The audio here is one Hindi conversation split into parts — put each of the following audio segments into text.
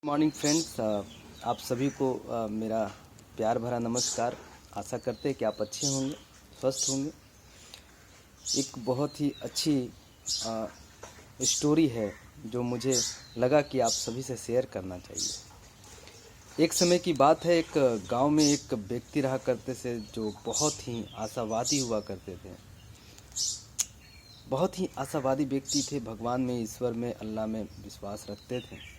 मॉर्निंग फ्रेंड्स, आप सभी को मेरा प्यार भरा नमस्कार। आशा करते हैं कि आप अच्छे होंगे, स्वस्थ होंगे। एक बहुत ही अच्छी स्टोरी है जो मुझे लगा कि आप सभी से शेयर करना चाहिए। एक समय की बात है, एक गांव में एक व्यक्ति रहा करते थे जो बहुत ही आशावादी हुआ करते थे। बहुत ही आशावादी व्यक्ति थे, भगवान में, ईश्वर में, अल्लाह में विश्वास रखते थे।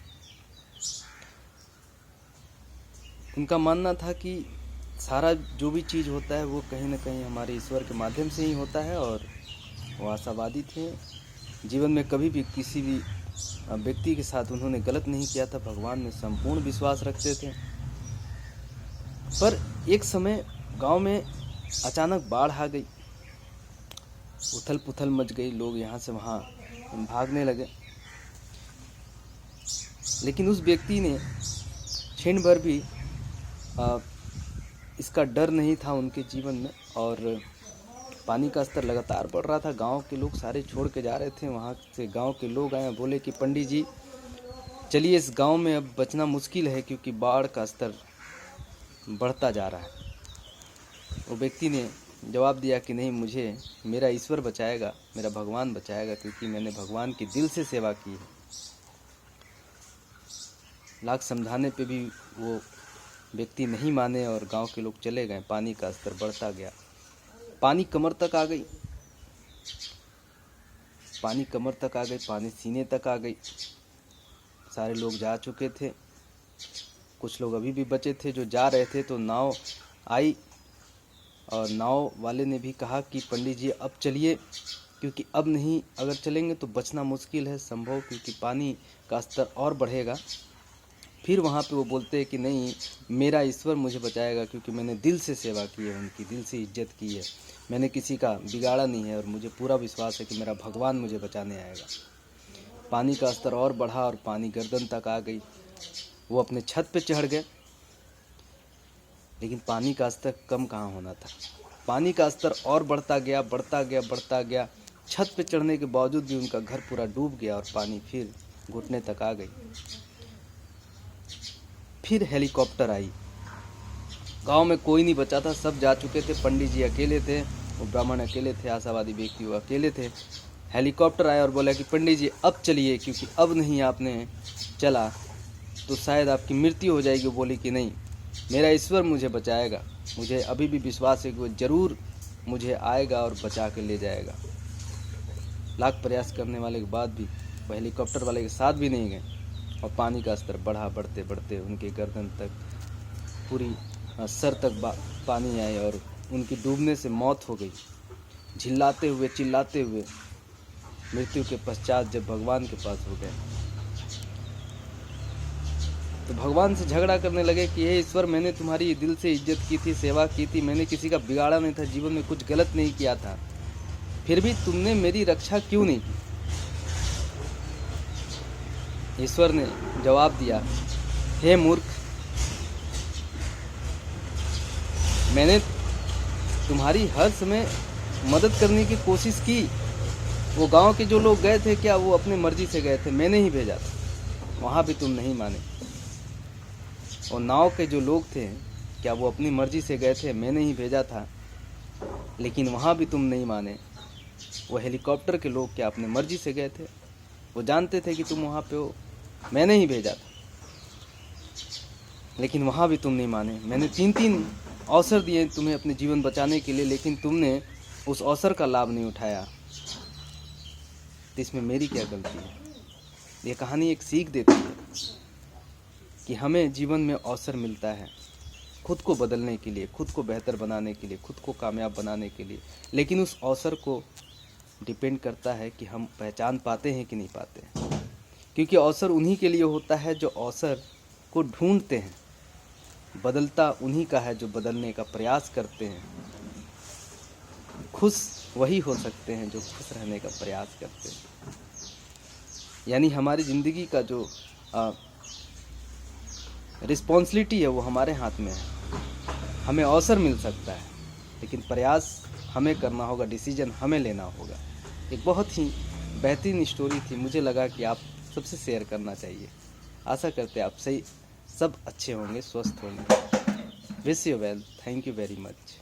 उनका मानना था कि सारा जो भी चीज़ होता है वो कहीं ना कहीं हमारे ईश्वर के माध्यम से ही होता है, और वो आशावादी थे। जीवन में कभी भी किसी भी व्यक्ति के साथ उन्होंने गलत नहीं किया था, भगवान में संपूर्ण विश्वास रखते थे। पर एक समय गांव में अचानक बाढ़ आ गई, उथल पुथल मच गई, लोग यहाँ से वहाँ भागने लगे। लेकिन उस व्यक्ति ने क्षण भर भी इसका डर नहीं था उनके जीवन में, और पानी का स्तर लगातार बढ़ रहा था। गांव के लोग सारे छोड़ के जा रहे थे। वहाँ से गांव के लोग आए, बोले कि पंडित जी चलिए, इस गांव में अब बचना मुश्किल है क्योंकि बाढ़ का स्तर बढ़ता जा रहा है। वो व्यक्ति ने जवाब दिया कि नहीं, मुझे मेरा ईश्वर बचाएगा, मेरा भगवान बचाएगा, क्योंकि मैंने भगवान की दिल से सेवा की है। लाख समझाने पे भी वो व्यक्ति नहीं माने और गांव के लोग चले गए। पानी का स्तर बढ़ता गया, पानी कमर तक आ गई, पानी कमर तक आ गई, पानी सीने तक आ गई। सारे लोग जा चुके थे, कुछ लोग अभी भी बचे थे जो जा रहे थे। तो नाव आई और नाव वाले ने भी कहा कि पंडित जी अब चलिए, क्योंकि अब नहीं, अगर चलेंगे तो बचना मुश्किल है, संभव, क्योंकि पानी का स्तर और बढ़ेगा। फिर वहाँ पे वो बोलते हैं कि नहीं, मेरा ईश्वर मुझे बचाएगा, क्योंकि मैंने दिल से सेवा की है, उनकी दिल से इज्जत की है, मैंने किसी का बिगाड़ा नहीं है, और मुझे पूरा विश्वास है कि मेरा भगवान मुझे बचाने आएगा। पानी का स्तर और बढ़ा और पानी गर्दन तक आ गई। वो अपने छत पे चढ़ गए, लेकिन पानी का स्तर कम कहाँ होना था। पानी का स्तर और बढ़ता गया, बढ़ता गया, बढ़ता गया। छत पे चढ़ने के बावजूद भी उनका घर पूरा डूब गया और पानी फिर घुटने तक आ गई। फिर हेलीकॉप्टर आई। गांव में कोई नहीं बचा था, सब जा चुके थे। पंडित जी अकेले थे, वो ब्राह्मण अकेले थे, आशावादी व्यक्ति वो अकेले थे। हेलीकॉप्टर आया और बोला कि पंडित जी अब चलिए, क्योंकि अब नहीं आपने चला तो शायद आपकी मृत्यु हो जाएगी। वो बोली कि नहीं, मेरा ईश्वर मुझे बचाएगा, मुझे अभी भी विश्वास है कि वो ज़रूर मुझे आएगा और बचा के ले जाएगा। लाख प्रयास करने वाले के बाद भी वो हेलीकॉप्टर वाले के साथ भी नहीं गए, और पानी का स्तर बढ़ा, बढ़ते बढ़ते उनके गर्दन तक, पूरी सर तक पानी आए और उनकी डूबने से मौत हो गई। झिल्लाते हुए, चिल्लाते हुए मृत्यु के पश्चात जब भगवान के पास हो गए तो भगवान से झगड़ा करने लगे कि हे ईश्वर, मैंने तुम्हारी दिल से इज्जत की थी, सेवा की थी, मैंने किसी का बिगाड़ा नहीं था, जीवन में कुछ गलत नहीं किया था, फिर भी तुमने मेरी रक्षा क्यों नहीं की। ईश्वर ने जवाब दिया, हे मूर्ख, मैंने तुम्हारी हर समय मदद करने की कोशिश की। वो गांव के जो लोग गए थे, क्या वो अपनी मर्जी से गए थे? मैंने ही भेजा था, वहाँ भी तुम नहीं माने। और नाव के जो लोग थे, क्या वो अपनी मर्जी से गए थे? मैंने ही भेजा था, लेकिन वहाँ भी तुम नहीं माने। वो हेलीकॉप्टर के लोग क्या अपनी मर्जी से गए थे? वो जानते थे कि तुम वहाँ पे हो, मैंने ही भेजा था, लेकिन वहाँ भी तुम नहीं माने। मैंने 3-3 अवसर दिए तुम्हें अपने जीवन बचाने के लिए, लेकिन तुमने उस अवसर का लाभ नहीं उठाया। तो इसमें मेरी क्या गलती है? ये कहानी एक सीख देती है कि हमें जीवन में अवसर मिलता है खुद को बदलने के लिए, खुद को बेहतर बनाने के लिए, खुद को कामयाब बनाने के लिए, लेकिन उस अवसर को डिपेंड करता है कि हम पहचान पाते हैं कि नहीं पाते हैं। क्योंकि अवसर उन्हीं के लिए होता है जो अवसर को ढूंढते हैं, बदलता उन्हीं का है जो बदलने का प्रयास करते हैं। खुश वही हो सकते हैं जो खुश रहने का प्रयास करते हैं। यानी हमारी ज़िंदगी का जो रिस्पॉन्सिबिलिटी है वो हमारे हाथ में है। हमें अवसर मिल सकता है, लेकिन प्रयास हमें करना होगा, डिसीजन हमें लेना होगा। एक बहुत ही बेहतरीन स्टोरी थी, मुझे लगा कि आप सबसे शेयर करना चाहिए। आशा करते हैं आप सही सब अच्छे होंगे, स्वस्थ होंगे। Wish you well, thank you very much.